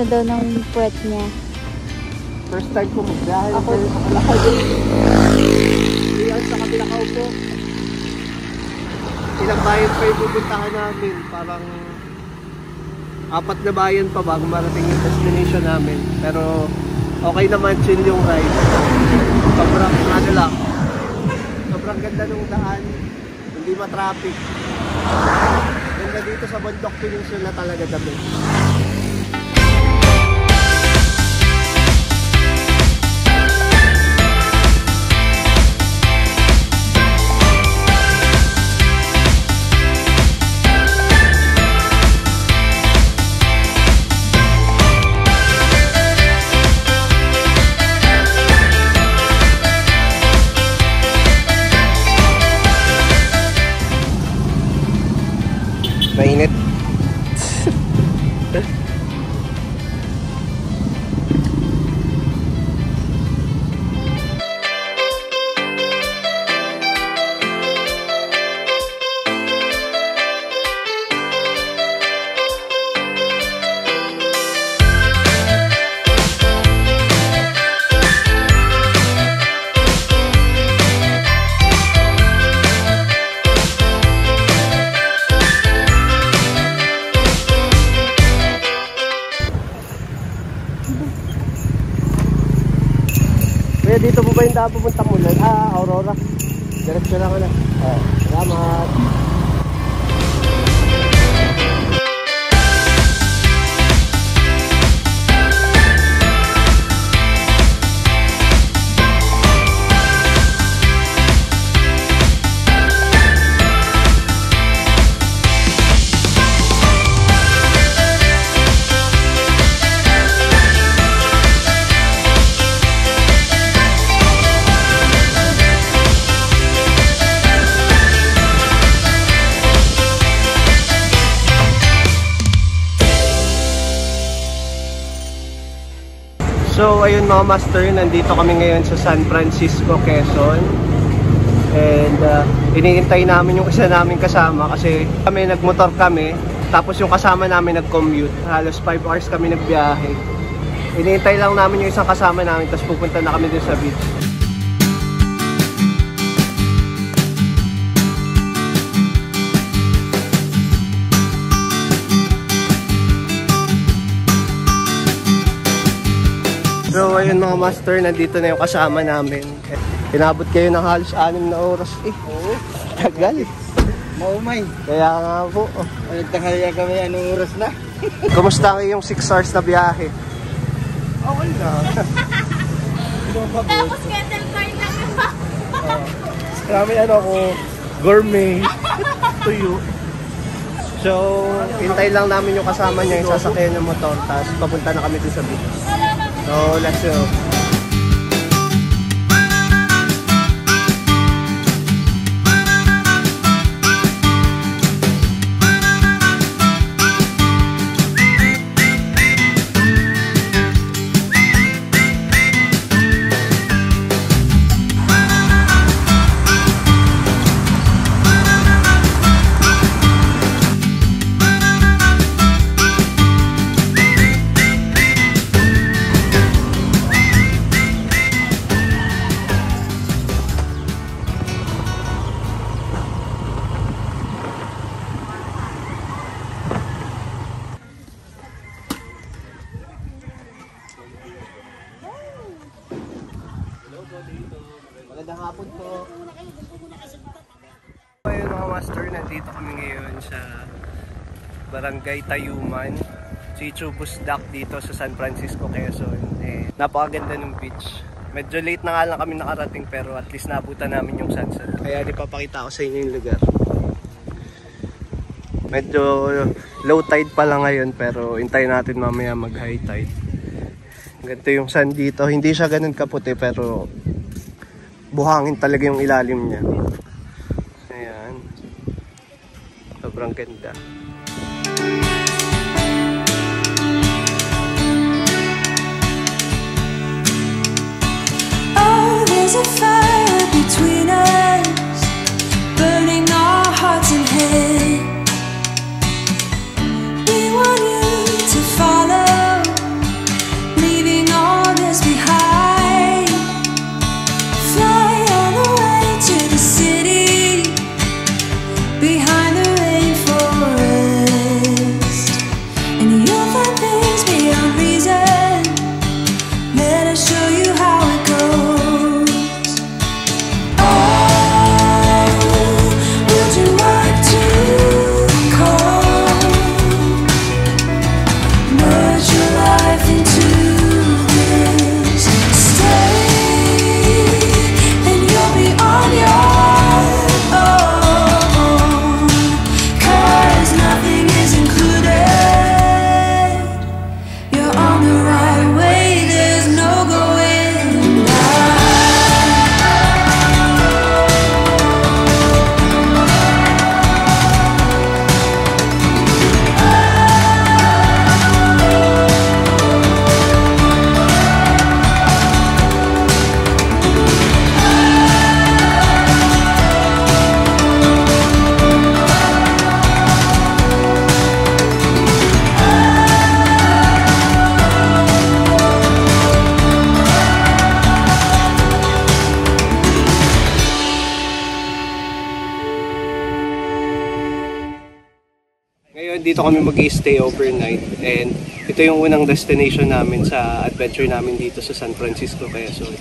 na daw ng puwet niya. First time ko magbiyahe ako sa Kalakaw. Iyan sa Kalakaw po. Ilang bayan pa yung pupuntahan namin. Parang 4 na bayan pa bago marating yung destination namin. Pero okay naman, chill yung ride. Sobrang ano lang. Sobrang ganda ng daan. Hindi ma-traffic. Ganda dito sa Bundok Peninsula talaga dami. Mainit. Kaya dito po ba yung daan pupunta mula? Aurora. Diretso lang na. Salamat. So ayun mga master, nandito kami ngayon sa San Francisco, Quezon. And iniintay namin yung isa namin kasama kasi kami nagmotor kami. Tapos yung kasama namin nag-commute. Halos 5 hours kami nagbiyahe. Iniintay lang namin yung isang kasama namin, tapos pupunta na kami dun sa beach. So ayun mga master, nandito na yung kasama namin. Inabot kayo ng halos 6 na oras eh. Oo. Tagal. Maumay. Kaya nga po. Nagtakalya kami anong oras na. Kumusta yung 6 hours na biyahe? Okay na. Tapos kettle corn lang yun ba? Marami ano ko, gourmet. Tuyo. So, hintay lang namin yung kasama niya, yung sasakyan ng motor. Tapos papunta na kami dun sa beach. So, let's go. Magandang hapon po. Ayun mga master, nandito kami ngayon sa Barangay Tayuman, Chichubus Dock dito sa San Francisco, Quezon. Napakaganda ng beach. Medyo late na nga lang kami nakarating pero at least nabutan namin yung sunset. Kaya ipapakita ko sa inyo yung lugar. Medyo low tide pa lang ngayon pero hintayin natin mamaya mag high tide. Ganito yung sand dito. Hindi siya ganun kaputi pero buhangin talaga yung ilalim niya. Ayan. Sobrang ganda. Oh, there's a fire between us, burning our hearts and head. We want you to follow Dito kami mag-i-stay overnight and ito yung unang destination namin sa adventure namin dito sa San Francisco, Quezon.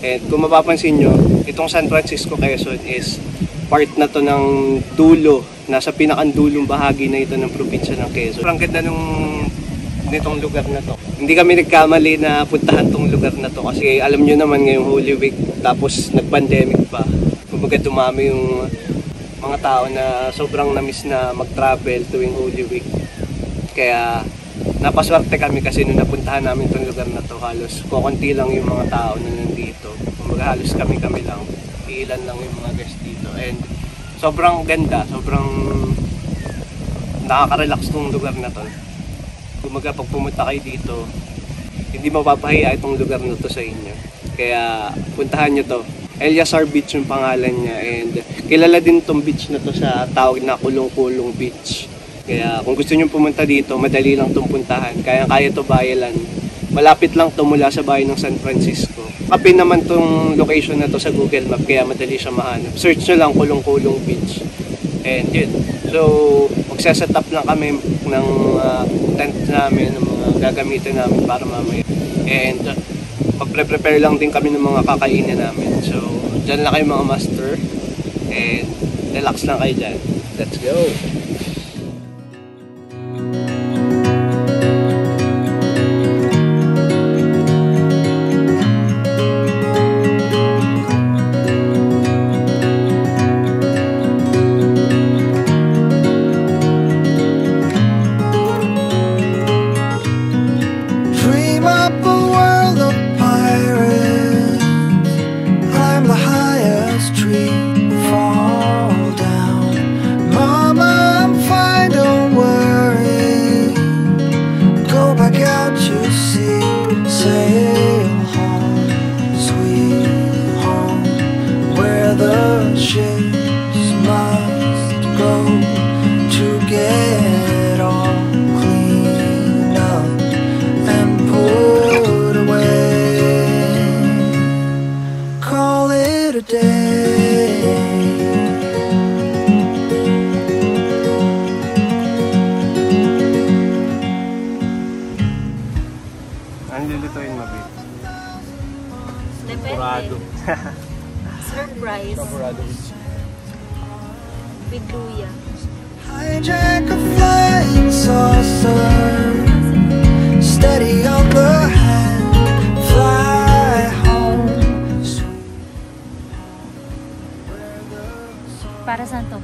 And kung mapapansin nyo, itong San Francisco, Quezon is part na to ng dulo, nasa pinakandulong bahagi na ito ng probinsya ng Quezon. Ang ganda nitong lugar na to. Hindi kami nagkamali na puntahan tong lugar na to kasi alam nyo naman ngayong Holy Week tapos nag-pandemic pa. Kumbaga dumami yung mga tao na sobrang namiss na mag-travel tuwing Holy Week. Kaya napaswerte kami kasi nung napuntahan namin itong lugar na to, halos kukunti lang yung mga tao na nandito. Kumbaga halos kami lang, ilan lang yung mga guests dito. And sobrang ganda, sobrang nakaka-relax tong lugar na to. Kumbaga pag pumunta kayo dito, hindi mapapahiya itong lugar na to sa inyo. Kaya puntahan nyo to. Elyasar Beach yung pangalan niya and kilala din tong beach na to sa tawag na Kulong-Kulong Beach. Kaya kung gusto nyo pumunta dito, madali lang itong puntahan. Kaya to bayalan. Malapit lang to mula sa bayan ng San Francisco. Kapin naman tong location na to sa Google Map kaya madali siya mahanap. Search nyo lang Kulong-Kulong Beach. And yun. So, magsaset up lang kami ng tent namin, ng mga gagamitin namin para mamaya. And magpre-prepare lang din kami ng mga kakainin namin. So, dyan lang kayo mga master. And relax lang kayo dyan. Let's go! Dream up a world of pirates. Climb the highest tree. Fall down. Mama, I'm fine, don't worry. Go back out to sea. Sail home, sweet home, where the ships must go to get all cleaned up and put away. Call it a day. Ano lulutuin mo, babe? Depende. Surprise. Saburado. With luya. Hijack a flying saucer. Steady on the hand. Fly home. Para saan to?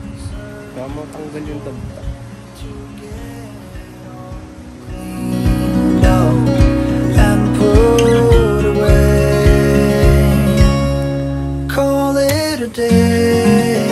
Kaya mo tanggal yung tabta. Cleaned up and put away. Call it a day.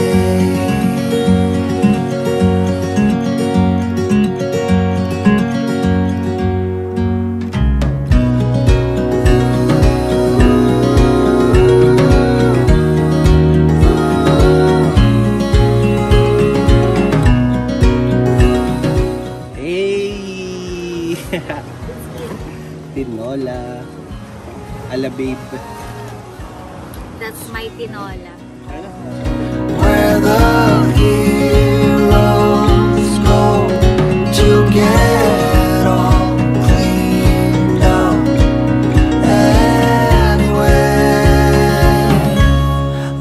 Hey! Tinola. Ala, babe. That's my tinola. Where the heroes go to get all cleaned up. Anyway,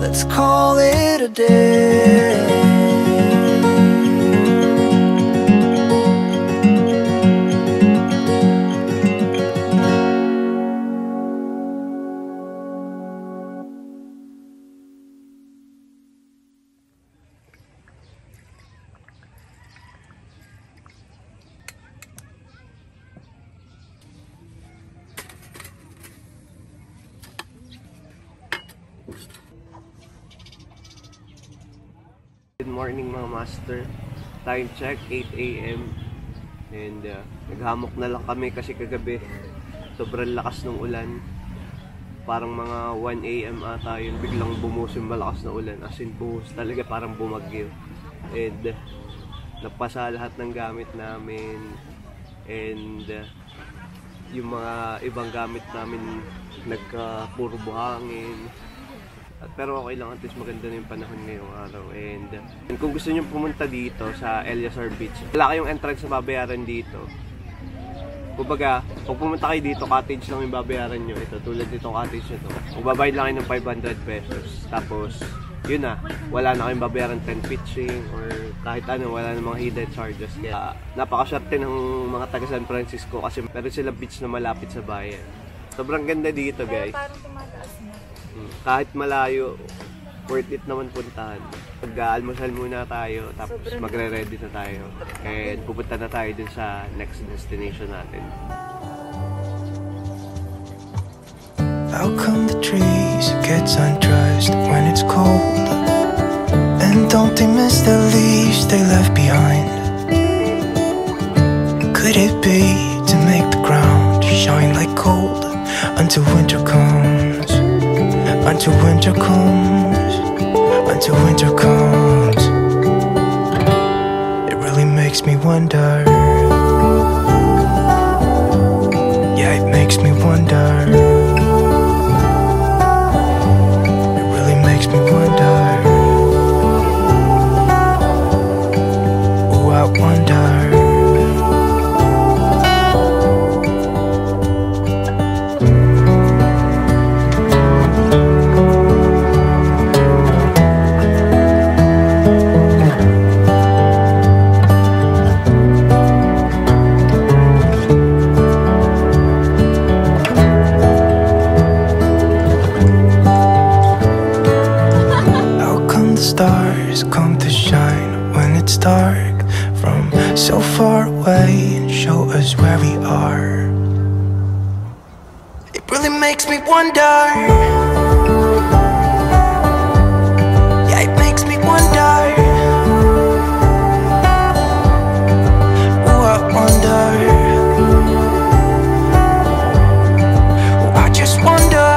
let's call it a day. Good morning mga master. Time check 8 AM and naghamok na lang kami kasi kagabi sobrang lakas ng ulan. Parang mga 1 AM ata yun, biglang bumuhos yung malakas na ulan, as in buhos talaga, parang bumagyo. And napasa lahat ng gamit namin and yung mga ibang gamit namin nagka puro buhangin. At pero okay lang, at least maganda na yung panahon ngayong araw. And kung gusto nyo pumunta dito sa Elyasar Beach, wala kayong entrance na babayaran dito. Kumbaga, pag pumunta kayo dito, cottage lang yung babayaran nyo. Ito, tulad nitong cottage nyo to. Magbabayad lang kayo ng 500 pesos. Tapos, yun na, wala na kayong babayaran 10 pitching or kahit ano, wala na mga hidden charges. Kaya napakaswerte ng mga taga San Francisco kasi meron sila beach na malapit sa bayan. Sobrang ganda dito, guys. Parang tumataas na. Kahit malayo, worth it naman puntahan. Mag-almusal muna tayo, tapos magre-ready na tayo. And pupunta na tayo dun sa next destination natin. How come the trees gets undressed when it's cold? And don't they miss the leaves they left behind? Could it be to make the ground shine like gold until winter comes? Until winter comes, until winter comes. It really makes me wonder. Yeah, it makes me wonder. It really makes me wonder. Ooh, I wonder. Stars come to shine when it's dark from so far away and show us where we are. It really makes me wonder. Yeah, it makes me wonder. Oh, I wonder. Oh, I just wonder.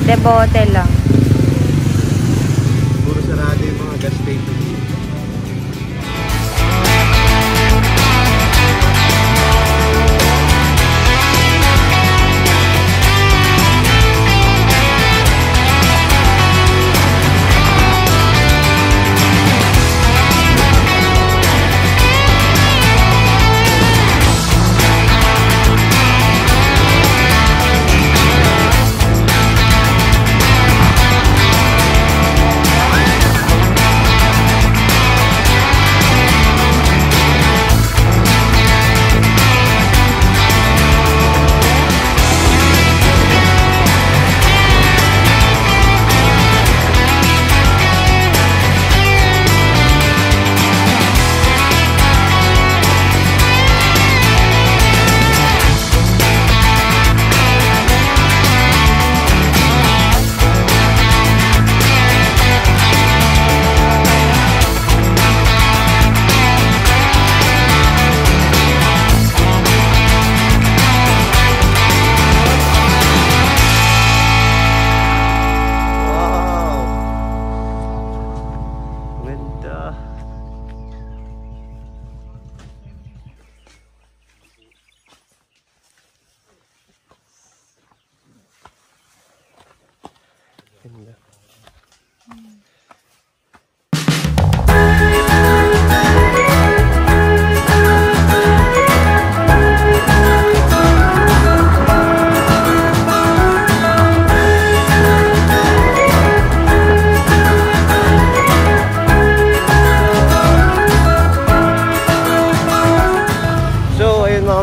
Debote lang. Puro sarado yung mga gas station.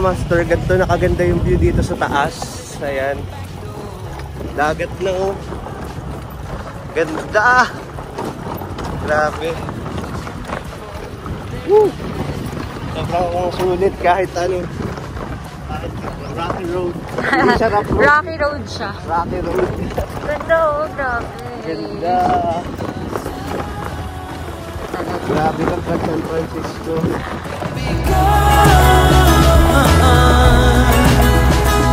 Master, ganito nakaganda yung view dito sa taas. Ayan, dagat na oh. Ganda, grabe. Woo! Sobrang sulit kahit ano. Rocky Road. Hindi siya rock road. Rocky Road siya. Rocky Road. Ganda oh, grabe. Ganda. Grabe ng San Francisco.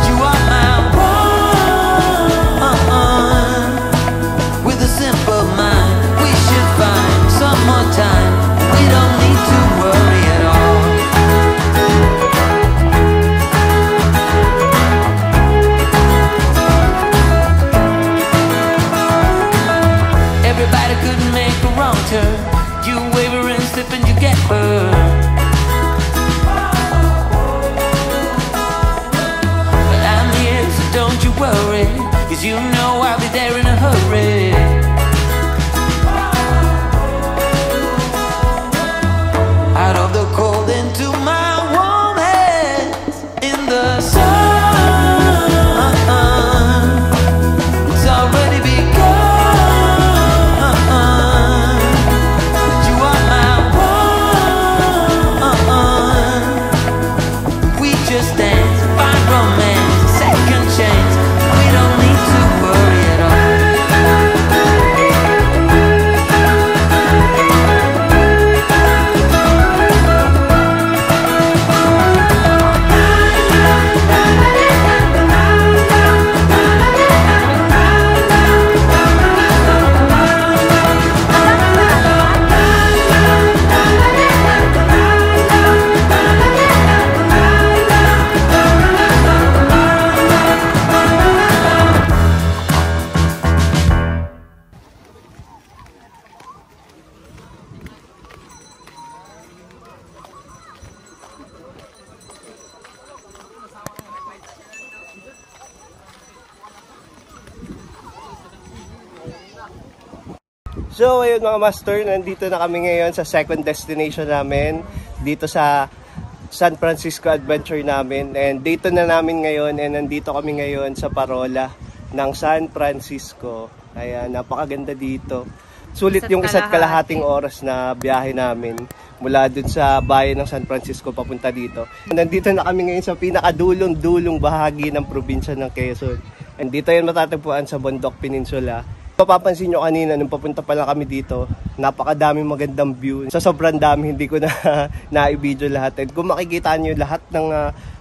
You are my one. With a simple mind, we should find some more time. We don't need to worry at all. Everybody couldn't make a wrong turn. You waver and slip and you get hurt. But I'm here, so don't you worry, 'cause you know I'll be there in a hurry. Out of the cold into my warm hands in the sun. It's already begun. You are my one. We just dance, find romance, second chance. We don't need to worry at all. So ayun mga master, nandito na kami ngayon sa second destination namin dito sa San Francisco adventure namin, and dito na namin ngayon, and nandito kami ngayon sa Parola ng San Francisco. Kaya napakaganda dito. Sulit yung isa't kalahating oras na biyahe namin mula dun sa bayan ng San Francisco papunta dito. Nandito na kami ngayon sa pinakadulong-dulong bahagi ng probinsya ng Quezon. And dito yan matatagpuan sa Bondok Peninsula. Mapapansin nyo kanina nung papunta pa lang kami dito, napakadaming magandang view. Sa sobrang dami hindi ko na na-i-video lahat. And kung makikita nyo lahat ng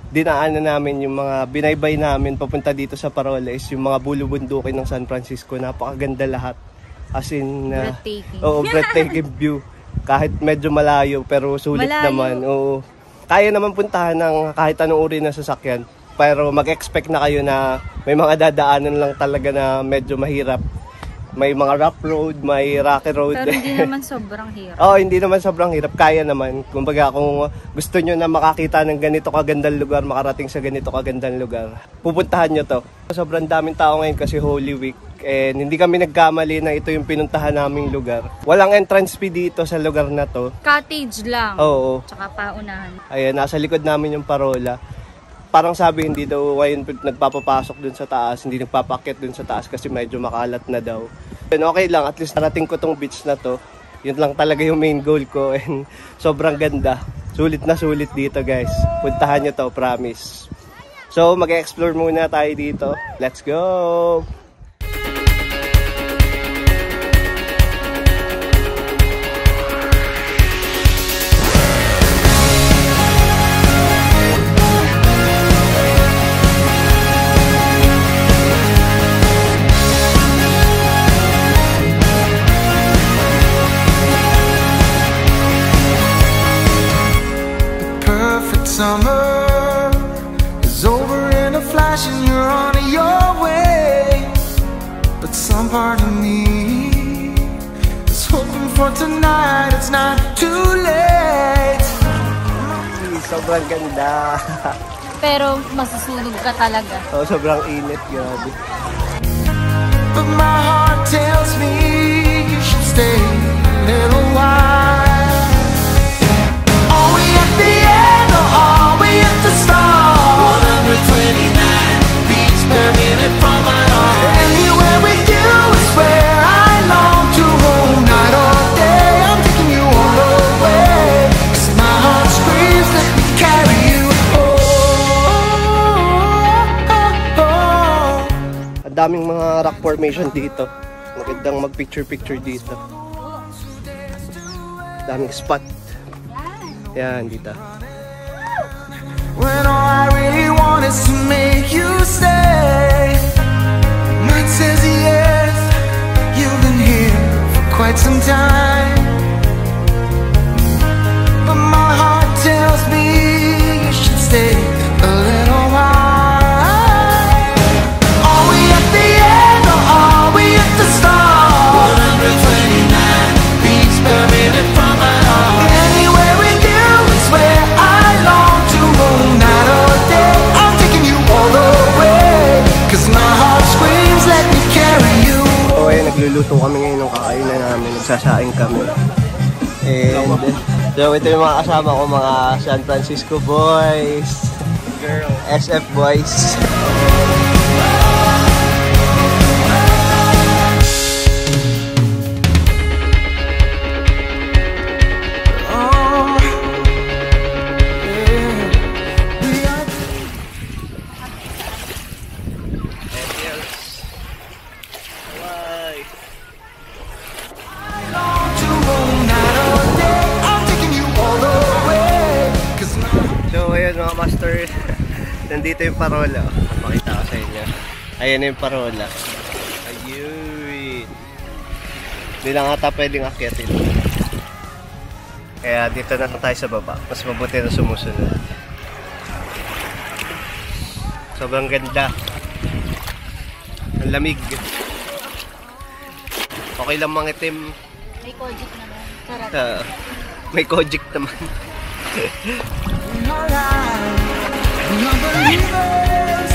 dinaanan namin, yung mga binaybay namin papunta dito sa Parola is yung mga bulubundukin ng San Francisco. Napakaganda lahat. As in, breathtaking. Oo, breathtaking view. Kahit medyo malayo pero sulit naman. Oo. Kaya naman puntahan ng kahit anong uri ng sasakyan. Pero mag-expect na kayo na may mga dadaanan lang talaga na medyo mahirap. May mga rough road, may rocky road. Pero hindi naman sobrang hirap. Oo, hindi naman sobrang hirap. Kaya naman. Kumbaga kung gusto nyo na makakita ng ganito kagandang lugar, makarating sa ganito kagandang lugar, pupuntahan nyo to. Sobrang daming tao ngayon kasi Holy Week. And hindi kami nagkamali na ito yung pinuntahan naming lugar. Walang entrance fee dito sa lugar na to. Cottage lang. Oo. Tsaka paunahan. Ayan, nasa likod namin yung Parola. Parang sabi hindi daw ngayon nagpapapasok dun sa taas, hindi nagpapakyat dun sa taas kasi medyo makalat na daw. And okay lang, at least narating ko tong beach na to. Yun lang talaga yung main goal ko, and sobrang ganda. Sulit na sulit dito guys. Puntahan nyo to, promise. So mag-explore muna tayo dito. Let's go! Summer is over in a flash and you're on your way. But some part of me is hoping for tonight, it's not too late. Sobrang ganda. Pero masusunog ka talaga. Oh, sobrang init, grabe. But my heart tells me you should stay a little while. Are we at the end or are we at the start? 129 beats per minute from my heart. Anywhere with you is where I long to roam. Night or day, I'm taking you all away. 'Cause my heart screams, let me carry you home. Ang daming mga rock formation dito. Magandang mag-picture-picture dito. Daming spot. Yan, dito. When all I really want is to make you stay. Mind says yes, you've been here for quite some time. But my heart tells me you should stay a little while. Are we at the end or are we at the start? 129 beats per minute from my heart. Anywhere with you is where I long to go. Night or day, I'm taking you all the way. 'Cause my heart screams, let me carry you. So ayun, nagluluto kami ngayon ng kakainan namin. Nagsasaing kami. And so ito yung mga kasama ko, mga San Francisco boys, SF boys. So ayun mga master, nandito yung parola. Pakita ko sa inyo. Ayan yung parola. Ayun. Hindi lang ata pwedeng akyatin. Kaya dito na tayo sa baba. Mas mabuti na sumusunod. Sobrang ganda. Ang lamig. Okay lang mangitim. May kojic naman. Sarap. May kojic naman. We are believers.